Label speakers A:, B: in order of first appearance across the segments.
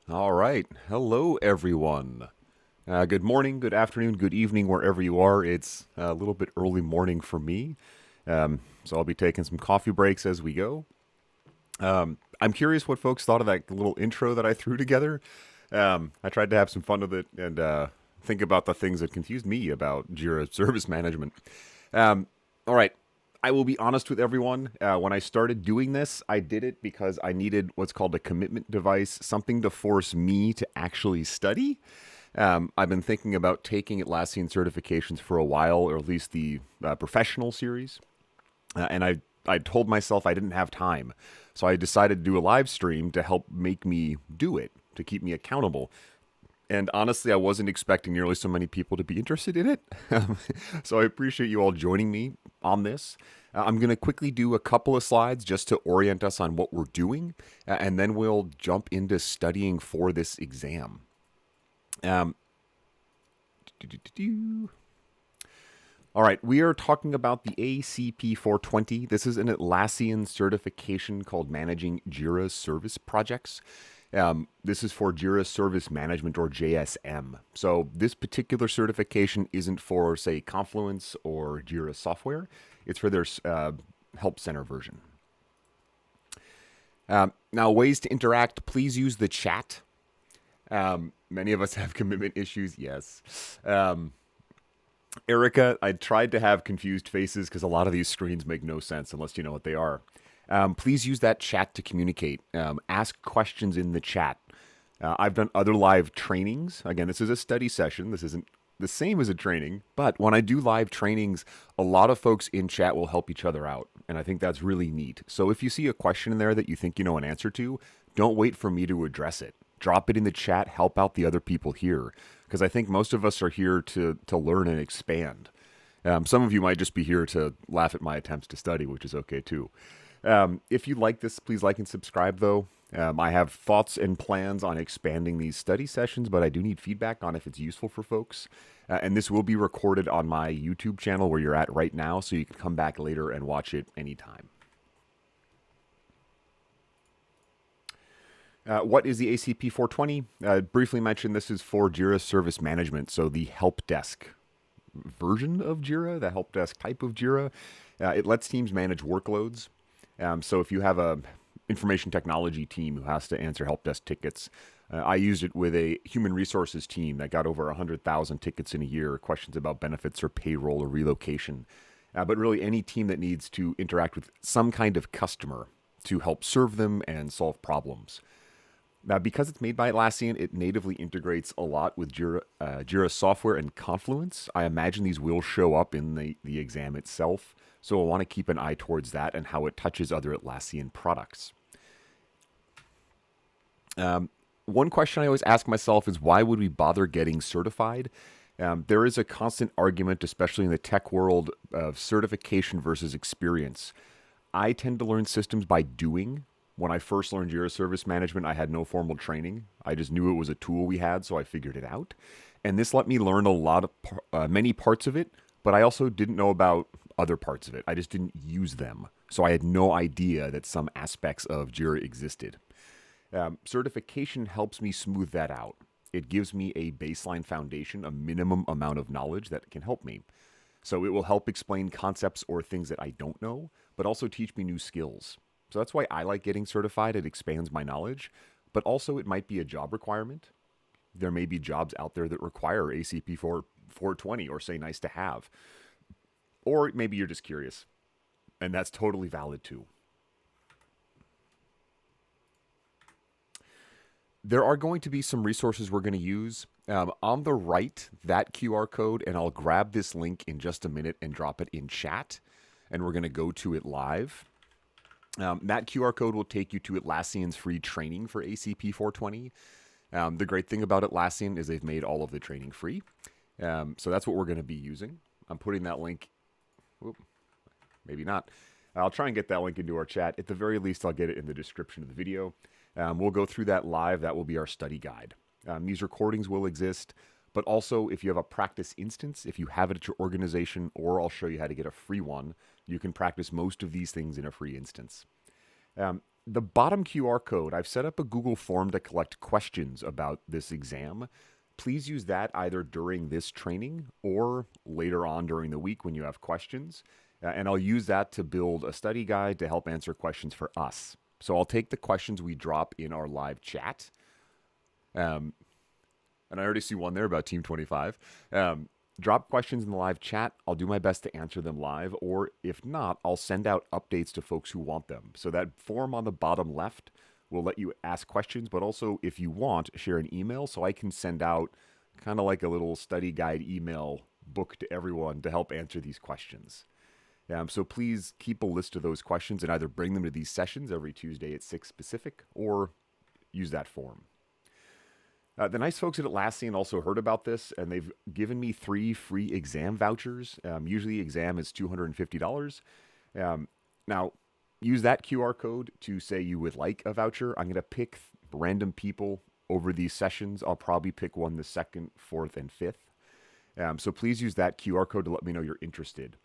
A: All right. Hello, everyone. Good morning, good afternoon, good evening, wherever you are. It's a little bit early morning for me, so I'll be taking some coffee breaks as we go. I'm curious what folks thought of that little intro that I threw together. I tried to have some fun with it and think about the things that confused me about Jira Service Management. All right. I will be honest with everyone. When I started doing this, I did it because I needed what's called a commitment device, something to force me to actually study. I've been thinking about taking Atlassian certifications for a while, or at least the professional series. And I told myself I didn't have time. So I decided to do a live stream to help make me do it, to keep me accountable. And honestly, I wasn't expecting nearly so many people to be interested in it. So I appreciate you all joining me on this. I'm going to quickly do a couple of slides just to orient us on what we're doing, and then we'll jump into studying for this exam. Um, all right, we are talking about the ACP-420. This is an Atlassian certification called Managing Jira Service Projects. This is for Jira Service Management, or JSM. So this particular certification isn't for, say, Confluence or Jira software. It's for their Help Center version. Now, ways to interact, please use the chat. Many of us have commitment issues, yes. Erica, I tried to have confused faces because a lot of these screens make no sense unless you know what they are. Please use that chat to communicate. Ask questions in the chat. I've done other live trainings. Again, this is a study session. This isn't the same as a training, but when I do live trainings, a lot of folks in chat will help each other out, and I think that's really neat. So if you see a question in there that you think you know an answer to, don't wait for me to address it. Drop it in the chat, help out the other people here, because I think most of us are here to learn and expand. Some of you might just be here to laugh at my attempts to study, which is okay too. If you like this, please like and subscribe, though. I have thoughts and plans on expanding these study sessions, but I do need feedback on if it's useful for folks. And this will be recorded on my YouTube channel where you're at right now, so you can come back later and watch it anytime. What is the ACP-420? Briefly mentioned, this is for Jira Service Management, so the help desk version of Jira, the help desk type of Jira. It lets teams manage workloads. So if you have a information technology team who has to answer help desk tickets, I used it with a human resources team that got over 100,000 tickets in a year, questions about benefits or payroll or relocation. But really any team that needs to interact with some kind of customer to help serve them and solve problems. Now, because it's made by Atlassian, it natively integrates a lot with Jira software and Confluence. I imagine these will show up in the exam itself, so I want to keep an eye towards that and how it touches other Atlassian products. One question I always ask myself is, why would we bother getting certified? There is a constant argument, especially in the tech world, of certification versus experience. I tend to learn systems by doing. When I first learned Jira Service Management, I had no formal training. I just knew it was a tool we had, so I figured it out. And this let me learn a lot of many parts of it, but I also didn't know about other parts of it. I just didn't use them. So I had no idea that some aspects of Jira existed. Certification helps me smooth that out. It gives me a baseline foundation, a minimum amount of knowledge that can help me. So it will help explain concepts or things that I don't know, but also teach me new skills. So that's why I like getting certified. It expands my knowledge, but also it might be a job requirement. There may be jobs out there that require ACP-420 or say nice to have. Or maybe you're just curious, and that's totally valid too. There are going to be some resources we're going to use. On the right, that QR code, and I'll grab this link in just a minute and drop it in chat, and we're going to go to it live. That QR code will take you to Atlassian's free training for ACP-420. The great thing about Atlassian is they've made all of the training free. So that's what we're going to be using. I'm putting that link, maybe not. I'll try and get that link into our chat. At the very least, I'll get it in the description of the video. We'll go through that live. That will be our study guide. These recordings will exist, but also if you have a practice instance, if you have it at your organization, or I'll show you how to get a free one, you can practice most of these things in a free instance. The bottom QR code, I've set up a Google form to collect questions about this exam. Please use that either during this training or later on during the week when you have questions. And I'll use that to build a study guide to help answer questions for us. So I'll take the questions we drop in our live chat. And I already see one there about Team 25. Drop questions in the live chat. I'll do my best to answer them live, or if not, I'll send out updates to folks who want them. So that form on the bottom left will let you ask questions, but also, if you want, share an email so I can send out kind of like a little study guide email book to everyone to help answer these questions. So please keep a list of those questions and either bring them to these sessions every Tuesday at 6 Pacific or use that form. The nice folks at Atlassian also heard about this, and they've given me 3 free exam vouchers. Usually the exam is $250. Now, use that QR code to say you would like a voucher. I'm going to pick random people over these sessions. I'll probably pick one the 2nd, 4th, and 5th. So please use that QR code to let me know you're interested.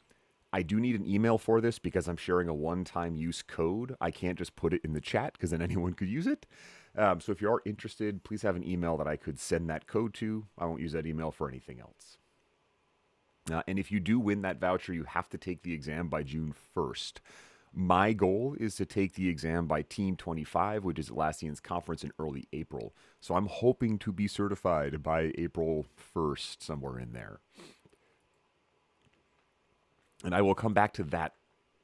A: I do need an email for this because I'm sharing a one-time use code. I can't just put it in the chat because then anyone could use it. So if you are interested, please have an email that I could send that code to. I won't use that email for anything else. And if you do win that voucher, you have to take the exam by June 1st. My goal is to take the exam by Team 25, which is Atlassian's conference in early April. So I'm hoping to be certified by April 1st, somewhere in there. And I will come back to that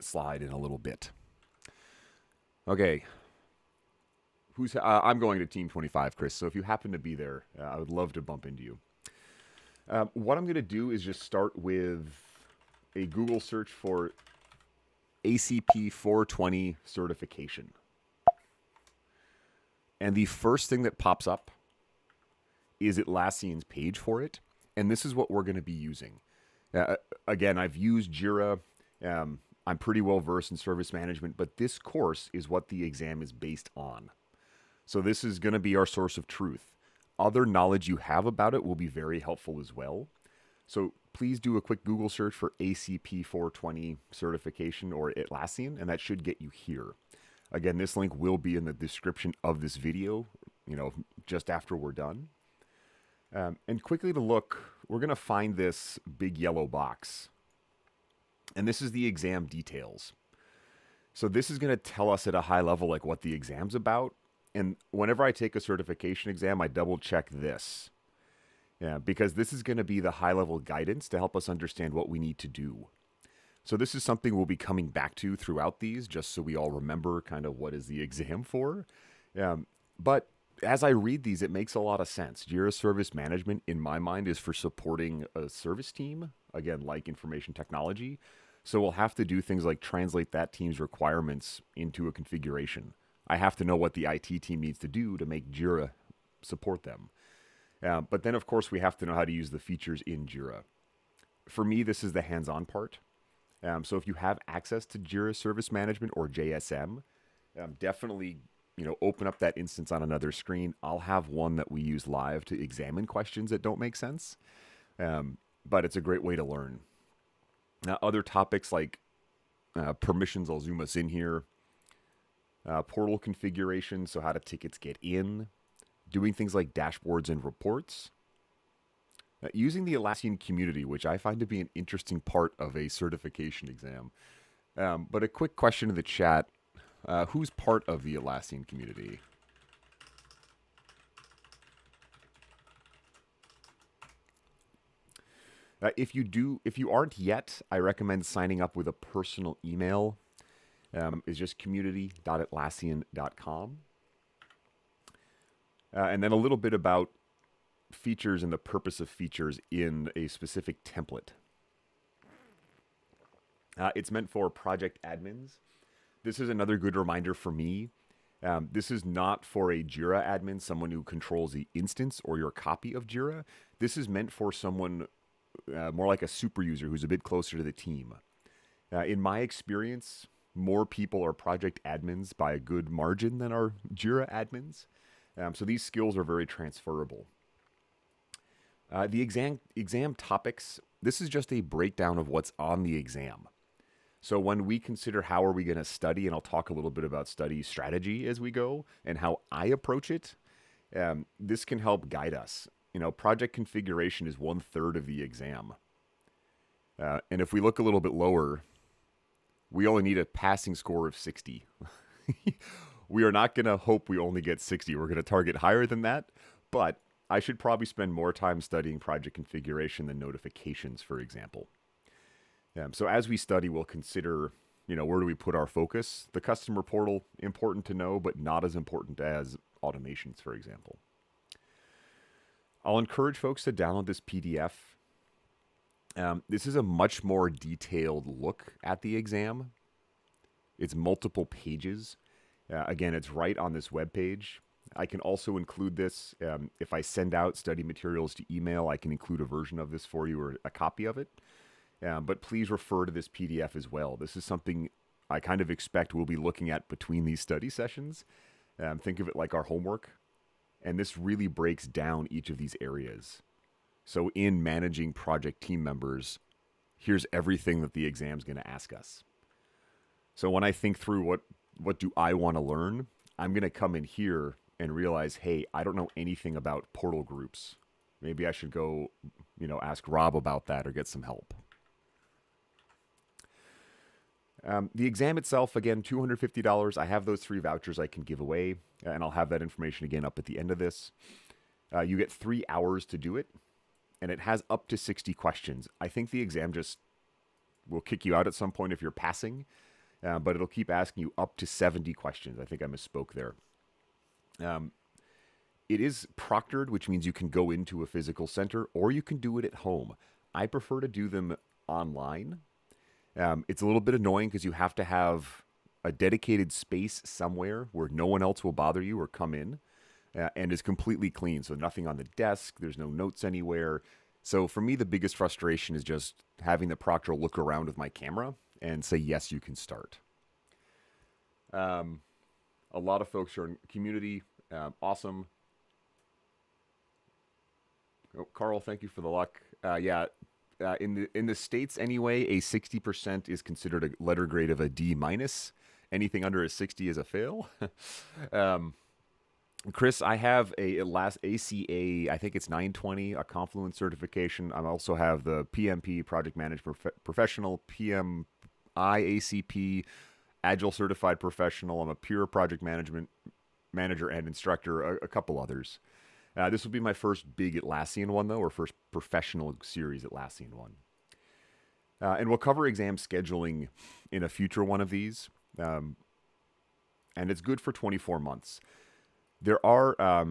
A: slide in a little bit. Okay. I'm going to Team 25, Chris. So if you happen to be there, I would love to bump into you. What I'm going to do is just start with a Google search for ACP-420 certification. And the first thing that pops up is Atlassian's page for it. And this is what we're going to be using. Again, I've used Jira. I'm pretty well versed in service management, but this course is what the exam is based on. So this is going to be our source of truth. Other knowledge you have about it will be very helpful as well. So please do a quick Google search for ACP-420 certification or Atlassian, and that should get you here. Again, this link will be in the description of this video, just after we're done. And quickly to look, we're going to find this big yellow box. And this is the exam details. So this is going to tell us at a high level like what the exam's about. And whenever I take a certification exam, I double check this. Because this is going to be the high level guidance to help us understand what we need to do. So this is something we'll be coming back to throughout these, just so we all remember kind of what is the exam for. But as I read these, it makes a lot of sense. Jira Service Management, in my mind, is for supporting a service team, again, like information technology. So we'll have to do things like translate that team's requirements into a configuration. I have to know what the IT team needs to do to make Jira support them. But then, of course, we have to know how to use the features in Jira. For me, this is the hands-on part. So if you have access to Jira Service Management or JSM, definitely open up that instance on another screen. I'll have one that we use live to examine questions that don't make sense. But it's a great way to learn. Now, other topics like permissions, I'll zoom us in here. Portal configuration, so how do tickets get in. Doing things like dashboards and reports. Using the Atlassian community, which I find to be an interesting part of a certification exam. But a quick question in the chat. Who's part of the Atlassian community? If you aren't yet, I recommend signing up with a personal email. It's just community.atlassian.com. And then a little bit about features and the purpose of features in a specific template. It's meant for project admins. This is another good reminder for me. This is not for a Jira admin, someone who controls the instance or your copy of Jira. This is meant for someone more like a super user who's a bit closer to the team. In my experience, more people are project admins by a good margin than are Jira admins. So these skills are very transferable. The exam topics, this is just a breakdown of what's on the exam. So when we consider how are we going to study, and I'll talk a little bit about study strategy as we go and how I approach it, this can help guide us. Project configuration is 1/3 of the exam. And if we look a little bit lower, we only need a passing score of 60. We are not going to hope we only get 60. We're going to target higher than that. But I should probably spend more time studying project configuration than notifications, for example. So as we study, we'll consider, where do we put our focus? The customer portal, important to know, but not as important as automations, for example. I'll encourage folks to download this PDF. This is a much more detailed look at the exam. It's multiple pages. Again, it's right on this webpage. I can also include this. If I send out study materials to email, I can include a version of this for you or a copy of it. But please refer to this PDF as well. This is something I kind of expect we'll be looking at between these study sessions. Think of it like our homework. And this really breaks down each of these areas. So in managing project team members, here's everything that the exam's going to ask us. So when I think through what do I want to learn, I'm going to come in here and realize, hey, I don't know anything about portal groups. Maybe I should go, ask Rob about that or get some help. The exam itself, again, $250. I have those 3 vouchers I can give away, and I'll have that information again up at the end of this. You get 3 hours to do it, and it has up to 60 questions. I think the exam just will kick you out at some point if you're passing, but it'll keep asking you up to 70 questions. I think I misspoke there. It is proctored, which means you can go into a physical center, or you can do it at home. I prefer to do them online. It's a little bit annoying because you have to have a dedicated space somewhere where no one else will bother you or come in, and is completely clean. So nothing on the desk. There's no notes anywhere. So for me, the biggest frustration is just having the proctor look around with my camera and say, yes, you can start. A lot of folks are in community. Awesome. Oh, Carl, thank you for the luck. In the States anyway, a 60% is considered a letter grade of a D minus. Anything under a 60 is a fail. Chris, I have a last ACA, I think it's 920, a Confluence certification. I also have the PMP, Project Management Professional, PMI ACP, Agile Certified Professional. I'm a pure project management manager and instructor, a couple others. This will be my first big Atlassian one, though, or first professional series Atlassian one. And we'll cover exam scheduling in a future one of these. And it's good for 24 months. There are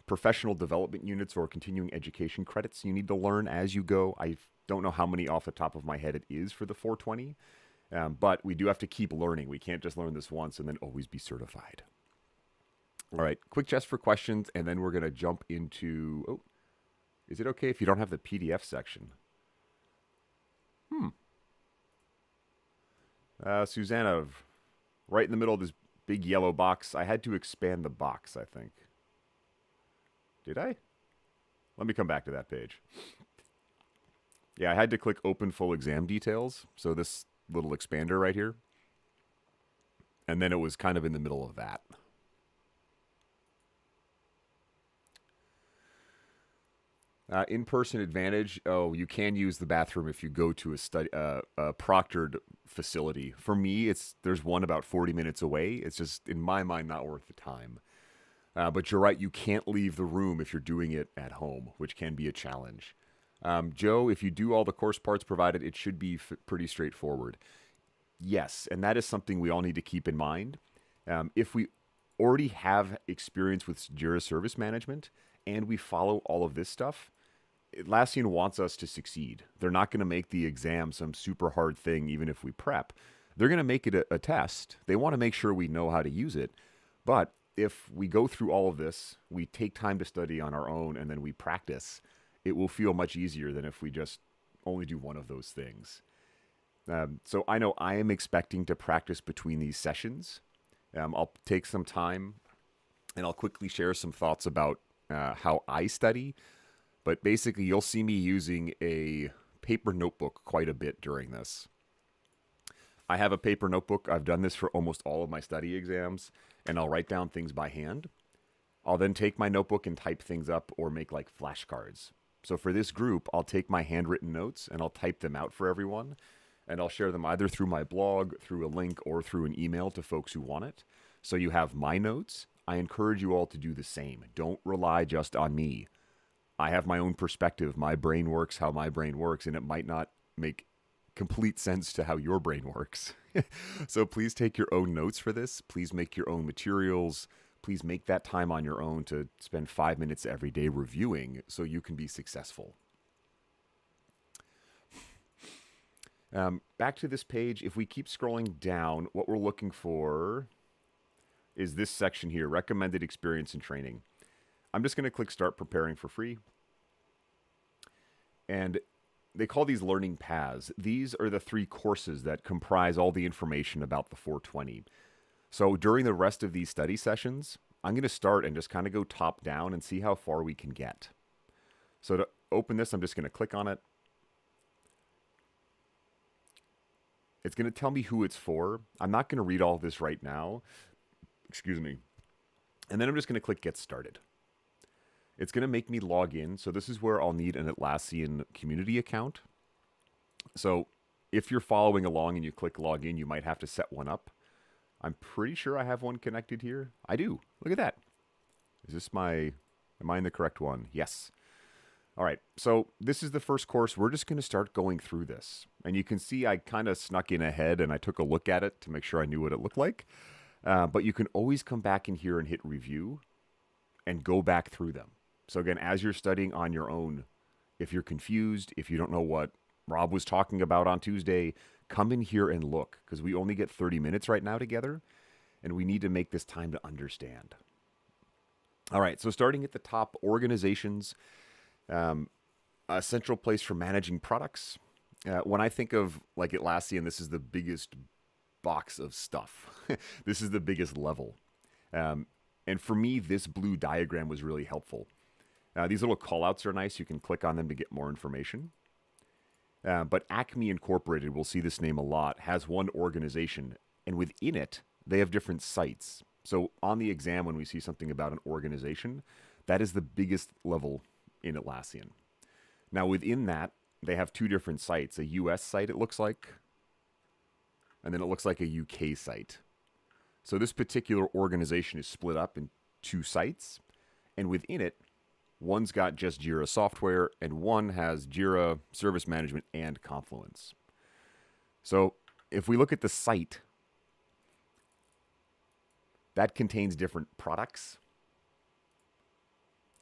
A: professional development units or continuing education credits you need to learn as you go. I don't know how many off the top of my head it is for the 420, but we do have to keep learning. We can't just learn this once and then always be certified. All right, quick chest for questions, and then we're going to jump into... Oh, is it okay if you don't have the PDF section? Susanna, right in the middle of this big yellow box. I had to expand the box, I think. Did I? Let me come back to that page. Yeah, I had to click Open Full Exam Details, so this little expander right here. And then it was kind of in the middle of that. In-person advantage. Oh, you can use the bathroom if you go to a proctored facility. For me, there's one about 40 minutes away. It's just, in my mind, not worth the time. But you're right, you can't leave the room if you're doing it at home, which can be a challenge. Joe, if you do all the course parts provided, it should be pretty straightforward. Yes, and that is something we all need to keep in mind. If we already have experience with Jira Service Management and we follow all of this stuff, Atlassian wants us to succeed. They're not going to make the exam some super hard thing, even if we prep. They're going to make it a test. They want to make sure we know how to use it. But if we go through all of this, we take time to study on our own, and then we practice, it will feel much easier than if we just only do one of those things. So I know I am expecting to practice between these sessions. I'll take some time, and I'll quickly share some thoughts about how I study. But basically, you'll see me using a paper notebook quite a bit during this. I have a paper notebook. I've done this for almost all of my study exams, and I'll write down things by hand. I'll then take my notebook and type things up or make like flashcards. So for this group, I'll take my handwritten notes and I'll type them out for everyone. And I'll share them either through my blog, through a link, or through an email to folks who want it. So you have my notes. I encourage you all to do the same. Don't rely just on me. I have my own perspective. My brain works how my brain works, and it might not make complete sense to how your brain works. So please take your own notes for this. Please make your own materials. Please make that time on your own to spend 5 minutes every day reviewing so you can be successful. Back to this page, if we keep scrolling down, what we're looking for is this section here, recommended experience and training. I'm just going to click start preparing for free. And they call these learning paths. These are the 3 courses that comprise all the information about the 420. So during the rest of these study sessions, I'm going to start and just kind of go top down and see how far we can get. So to open this, I'm just going to click on it. It's going to tell me who it's for. I'm not going to read all of this right now. Excuse me. And then I'm just going to click Get Started. It's going to make me log in. So this is where I'll need an Atlassian community account. So if you're following along and you click Log In, you might have to set one up. I'm pretty sure I have one connected here. I do. Look at that. Is this am I in the correct one? Yes. All right, so this is the first course. We're just going to start going through this. And you can see I kind of snuck in ahead and I took a look at it to make sure I knew what it looked like. But you can always come back in here and hit review and go back through them. So again, as you're studying on your own, if you're confused, if you don't know what Rob was talking about on Tuesday, come in here and look, because we only get 30 minutes right now together, and we need to make this time to understand. All right, so starting at the top, organizations. A central place for managing products. When I think of like Atlassian, this is the biggest box of stuff. This is the biggest level. And for me, this blue diagram was really helpful. These little callouts are nice. You can click on them to get more information. But Acme Incorporated, we'll see this name a lot, has one organization. And within it, they have different sites. So on the exam, when we see something about an organization, that is the biggest level in Atlassian. Now within that, they have 2 different sites. A US site, it looks like, and then it looks like a UK site. So this particular organization is split up in 2 sites, and within it, one's got just Jira software, and one has Jira Service Management and Confluence. So if we look at the site, that contains different products.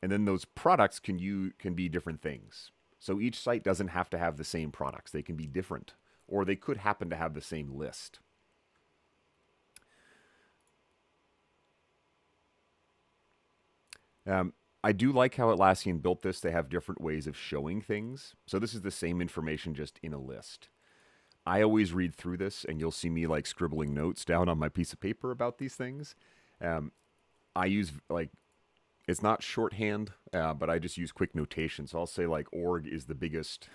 A: And then those products can be different things. So each site doesn't have to have the same products. They can be different, or they could happen to have the same list. I do like how Atlassian built this. They have different ways of showing things. So this is the same information just in a list. I always read through this, and you'll see me like scribbling notes down on my piece of paper about these things. I use it's not shorthand, but I just use quick notation. So I'll say like org is the biggest,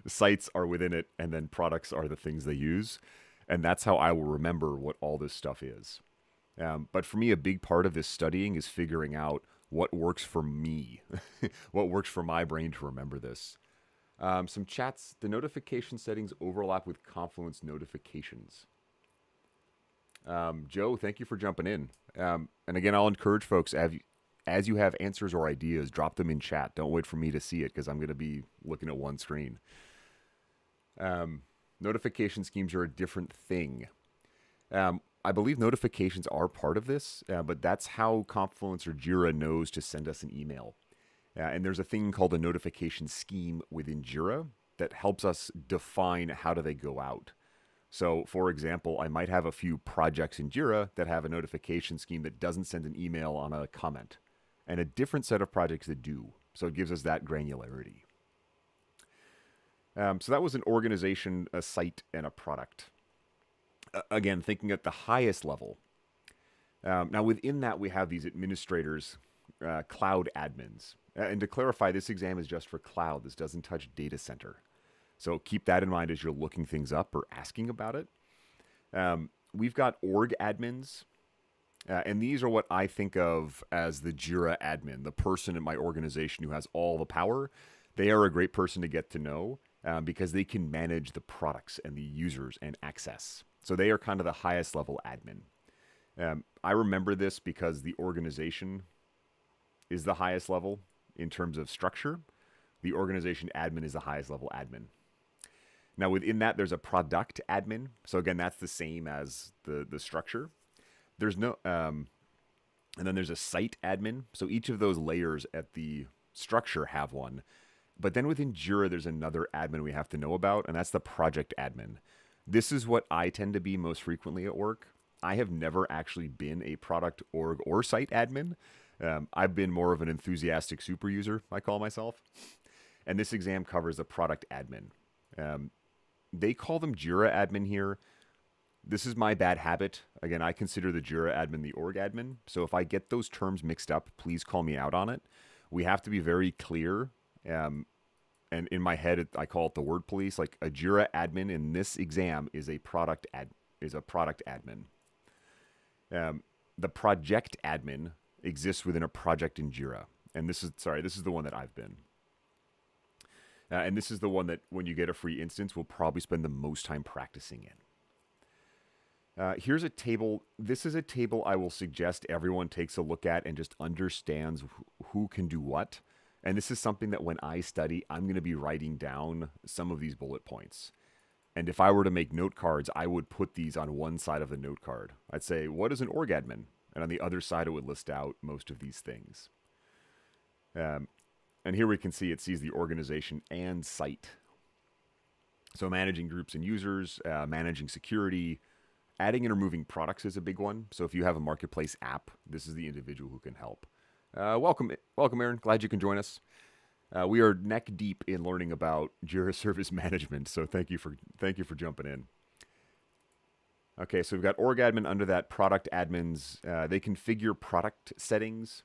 A: sites are within it, and then products are the things they use. And that's how I will remember what all this stuff is. But for me, a big part of this studying is figuring out what works for me, what works for my brain to remember this. Some chats, the notification settings overlap with Confluence notifications. Joe, thank you for jumping in. And again, I'll encourage folks, as you have answers or ideas, drop them in chat. Don't wait for me to see it, because I'm going to be looking at one screen. Notification schemes are a different thing. I believe notifications are part of this, but that's how Confluence or Jira knows to send us an email. And there's a thing called a notification scheme within Jira that helps us define how do they go out. So, for example, I might have a few projects in Jira that have a notification scheme that doesn't send an email on a comment, and a different set of projects that do. So it gives us that granularity. So that was an organization, a site, and a product. Again, thinking at the highest level. Now within that, we have these administrators, cloud admins. And to clarify, this exam is just for cloud. This doesn't touch data center. So keep that in mind as you're looking things up or asking about it. We've got org admins, and these are what I think of as the Jira admin, the person in my organization who has all the power. They are a great person to get to know because they can manage the products and the users and access. So they are kind of the highest level admin. I remember this because the organization is the highest level in terms of structure. The organization admin is the highest level admin. Now within that, there's a product admin. So again, that's the same as the structure. There's no, and then there's a site admin. So each of those layers at the structure have one. But then within Jira, there's another admin we have to know about, and that's the project admin. This is what I tend to be most frequently at work. I have never actually been a product org or site admin. I've been more of an enthusiastic super user, I call myself. And this exam covers the product admin. They call them Jira admin here. This is my bad habit. Again, I consider the Jira admin the org admin. So if I get those terms mixed up, please call me out on it. We have to be very clear. And in my head, I call it the word police. Like a Jira admin in this exam is a product admin. The project admin exists within a project in Jira. And this is the one that I've been. And this is the one that when you get a free instance, we'll probably spend the most time practicing in. Here's a table. This is a table I will suggest everyone takes a look at and just understands who can do what. And this is something that when I study, I'm going to be writing down some of these bullet points. And if I were to make note cards, I would put these on one side of the note card. I'd say, what is an org admin? And on the other side, it would list out most of these things. And here we can see it sees the organization and site. So managing groups and users, managing security, adding and removing products is a big one. So if you have a marketplace app, this is the individual who can help. Welcome, Aaron. Glad you can join us. We are neck deep in learning about Jira Service Management, so thank you for jumping in. Okay, so we've got org admin under that, product admins. They configure product settings,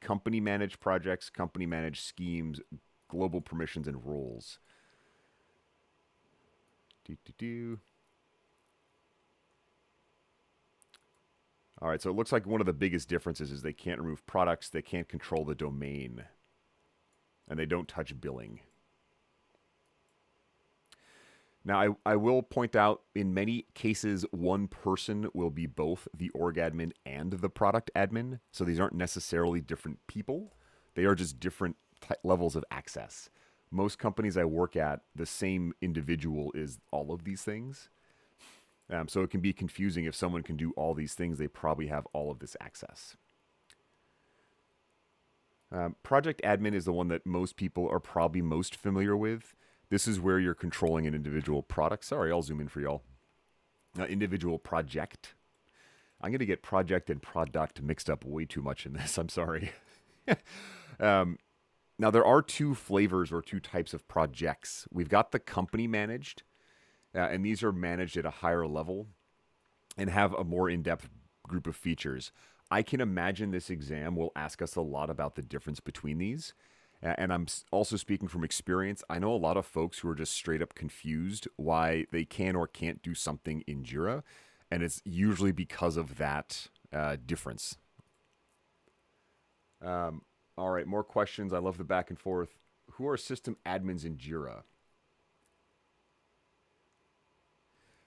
A: company manage projects, company manage schemes, global permissions, and roles. All right, so it looks like one of the biggest differences is they can't remove products, they can't control the domain, and they don't touch billing. Now, I will point out, in many cases, one person will be both the org admin and the product admin. So these aren't necessarily different people. They are just different levels of access. Most companies I work at, the same individual is all of these things. So it can be confusing. If someone can do all these things, they probably have all of this access. Project admin is the one that most people are probably most familiar with. This is where you're controlling an individual product. Sorry, I'll zoom in for y'all. Individual project. I'm going to get project and product mixed up way too much in this. I'm sorry. Now, there are two flavors or two types of projects. We've got the company managed, and these are managed at a higher level and have a more in-depth group of features. I can imagine this exam will ask us a lot about the difference between these. And I'm also speaking from experience. I know a lot of folks who are just straight up confused why they can or can't do something in Jira. And it's usually because of that difference. All right, more questions. I love the back and forth. Who are system admins in Jira?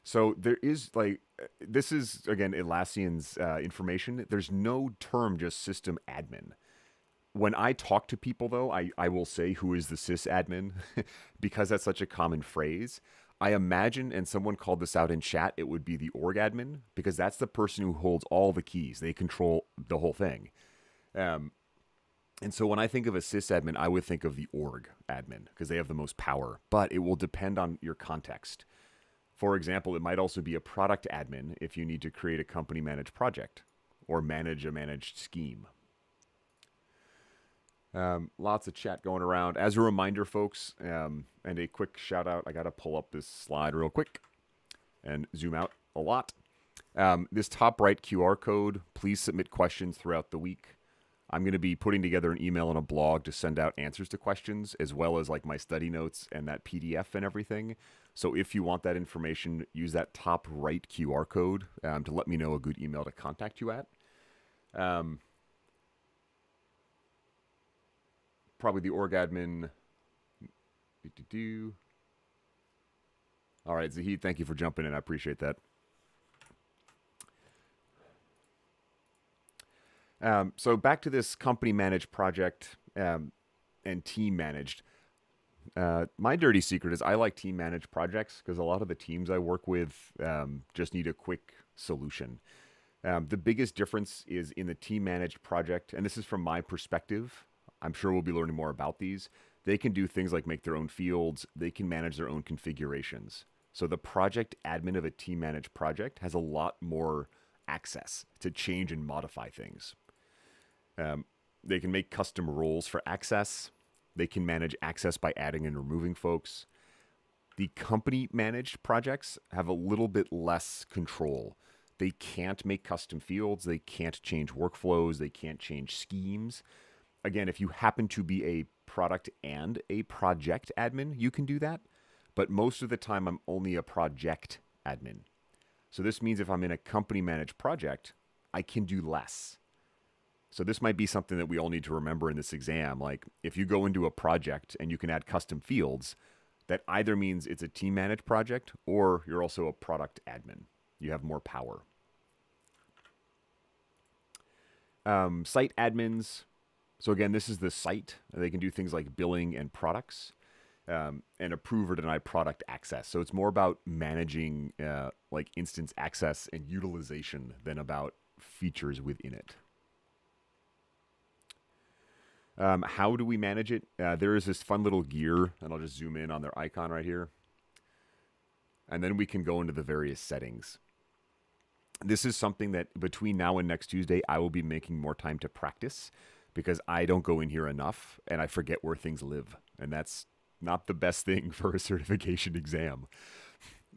A: So there is this is, again, Atlassian's information. There's no term just system admin. When I talk to people, though, I will say who is the sysadmin because that's such a common phrase. I imagine, and someone called this out in chat, it would be the org admin because that's the person who holds all the keys. They control the whole thing. And so when I think of a sysadmin, I would think of the org admin because they have the most power. But it will depend on your context. For example, it might also be a product admin if you need to create a company managed project or manage a managed scheme. Lots of chat going around. As a reminder, folks, and a quick shout out, I got to pull up this slide real quick and zoom out a lot. This top right QR code, please submit questions throughout the week. I'm going to be putting together an email and a blog to send out answers to questions, as well as like my study notes and that PDF and everything. So if you want that information, use that top right QR code to let me know a good email to contact you at. Probably the org admin. All right, Zahid, thank you for jumping in. I appreciate that. So back to this company managed project and team managed. My dirty secret is I like team managed projects because a lot of the teams I work with just need a quick solution. The biggest difference is in the team managed project, and this is from my perspective. I'm sure we'll be learning more about these. They can do things like make their own fields. They can manage their own configurations. So the project admin of a team managed project has a lot more access to change and modify things. They can make custom roles for access. They can manage access by adding and removing folks. The company managed projects have a little bit less control. They can't make custom fields. They can't change workflows. They can't change schemes. Again, if you happen to be a product and a project admin, you can do that. But most of the time, I'm only a project admin. So this means if I'm in a company managed project, I can do less. So this might be something that we all need to remember in this exam. Like if you go into a project and you can add custom fields, that either means it's a team managed project or you're also a product admin. You have more power. Site admins. So again, this is the site. They can do things like billing and products and approve or deny product access. So it's more about managing like instance access and utilization than about features within it. How do we manage it? There is this fun little gear, and I'll just zoom in on their icon right here. And then we can go into the various settings. This is something that between now and next Tuesday, I will be making more time to practice because I don't go in here enough and I forget where things live. And that's not the best thing for a certification exam.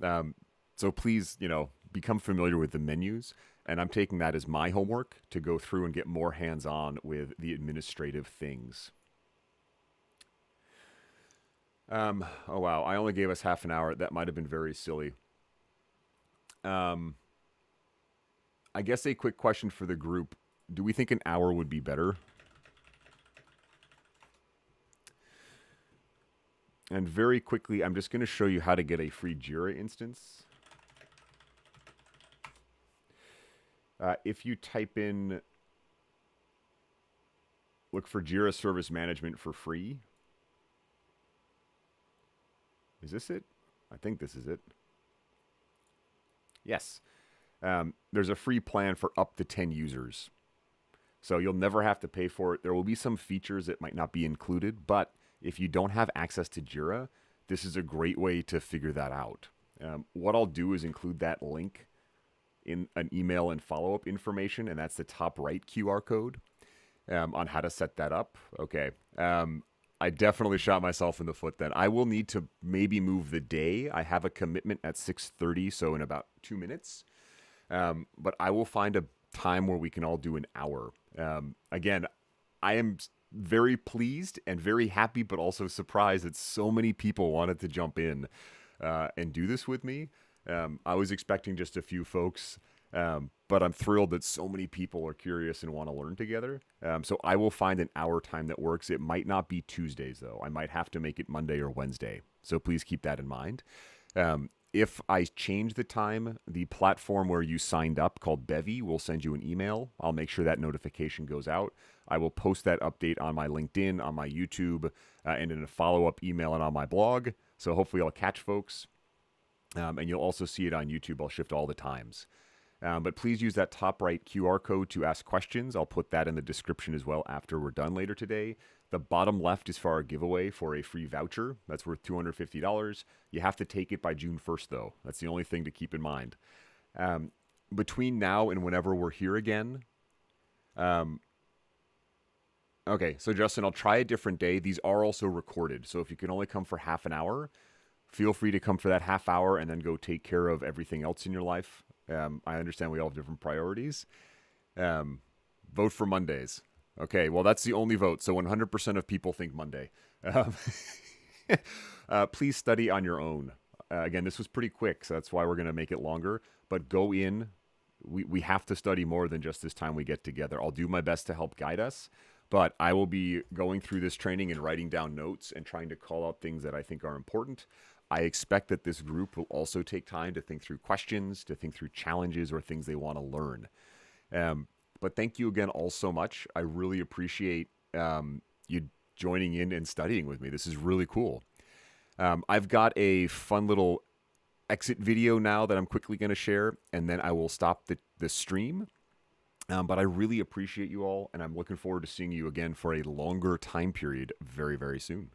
A: So please, become familiar with the menus. And I'm taking that as my homework to go through and get more hands-on with the administrative things. Oh, wow. I only gave us half an hour. That might have been very silly. I guess a quick question for the group. Do we think an hour would be better? And very quickly, I'm just going to show you how to get a free Jira instance. If you type in, look for Jira Service Management for free. Is this it? I think this is it. Yes. There's a free plan for up to 10 users. So you'll never have to pay for it. There will be some features that might not be included, but if you don't have access to Jira, this is a great way to figure that out. What I'll do is include that link in an email and follow-up information, and that's the top right QR code on how to set that up. Okay. I definitely shot myself in the foot then. I will need to maybe move the day. I have a commitment at 6:30, so in about 2 minutes. But I will find a time where we can all do an hour. Again, I am very pleased and very happy, but also surprised that so many people wanted to jump in and do this with me. I was expecting just a few folks, but I'm thrilled that so many people are curious and want to learn together. So I will find an hour time that works. It might not be Tuesdays, though. I might have to make it Monday or Wednesday. So please keep that in mind. If I change the time, the platform where you signed up called Bevy will send you an email. I'll make sure that notification goes out. I will post that update on my LinkedIn, on my YouTube, and in a follow-up email and on my blog. So hopefully I'll catch folks. And you'll also see it on YouTube. I'll shift all the times. But please use that top right QR code to ask questions. I'll put that in the description as well after we're done later today. The bottom left is for our giveaway for a free voucher. That's worth $250. You have to take it by June 1st, though. That's the only thing to keep in mind. Between now and whenever we're here again. Okay, so Justin, I'll try a different day. These are also recorded. So if you can only come for half an hour, feel free to come for that half hour and then go take care of everything else in your life. I understand we all have different priorities. Vote for Mondays. Okay, well, that's the only vote. So 100% of people think Monday. Um, please study on your own. Again, this was pretty quick, so that's why we're going to make it longer. But go in. We have to study more than just this time we get together. I'll do my best to help guide us, but I will be going through this training and writing down notes and trying to call out things that I think are important. I expect that this group will also take time to think through questions, to think through challenges or things they want to learn. But thank you again all so much. I really appreciate you joining in and studying with me. This is really cool. I've got a fun little exit video now that I'm quickly going to share, and then I will stop the stream. But I really appreciate you all, and I'm looking forward to seeing you again for a longer time period very, very soon.